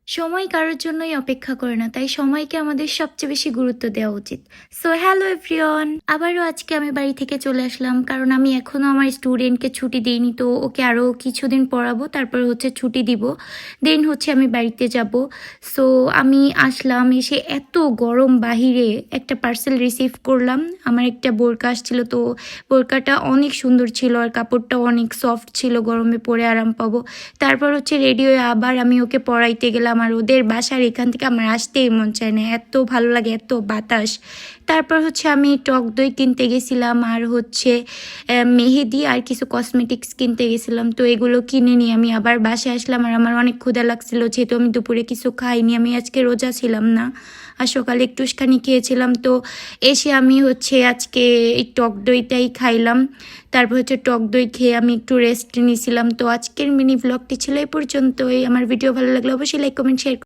সময় কারোর জন্যই অপেক্ষা করে না, তাই সময়কে আমাদের সবচেয়ে বেশি গুরুত্ব দেওয়া উচিত। সো হ্যালো এভরিওয়ান, আবারও আজকে আমি বাড়ি থেকে চলে আসলাম, কারণ আমি এখনও আমার স্টুডেন্টকে ছুটি দিইনি। তো ওকে আরও কিছুদিন পড়াবো, তারপর ছুটি দিব, দেন আমি বাড়িতে যাব। সো আমি আসলাম, এসে এত গরম বাহিরে একটা পার্সেল রিসিভ করলাম। আমার একটা বোরকা আসছিল, তো বোরকাটা অনেক সুন্দর ছিল আর কাপড়টাও অনেক সফট ছিল, গরমে পরে আরাম পাবো। তারপর রেডি হয়ে আবার আমি ওকে পড়াইতে গেলাম, আর ওদের বাসার এখান থেকে আমার আসতেই মন চায় না, এত ভালো লাগে, এত বাতাস। তারপর আমি টক দই কিনতে গেছিলাম, আর মেহেদি আর কিছু কসমেটিক্স কিনতে গেছিলাম। তো এগুলো কিনে নিয়ে আমি আবার বাসায় আসলাম, আর আমার অনেক ক্ষুধা লাগছিল, যেহেতু আমি দুপুরে কিছু খাইনি, আমি আজকে রোজা ছিলাম না, আর সকালে একটুখানি খেয়েছিলাম। তো এসে আমি আজকে এই টক দইটাই খাইলাম। তারপর টক দই খেয়ে আমি একটু রেস্ট নিয়েছিলাম। তো আজকের মিনি ব্লগটি ছিল এই পর্যন্তই। আমার ভিডিও ভালো লাগলে অবশ্যই লাইক, কমেন্ট, শেয়ার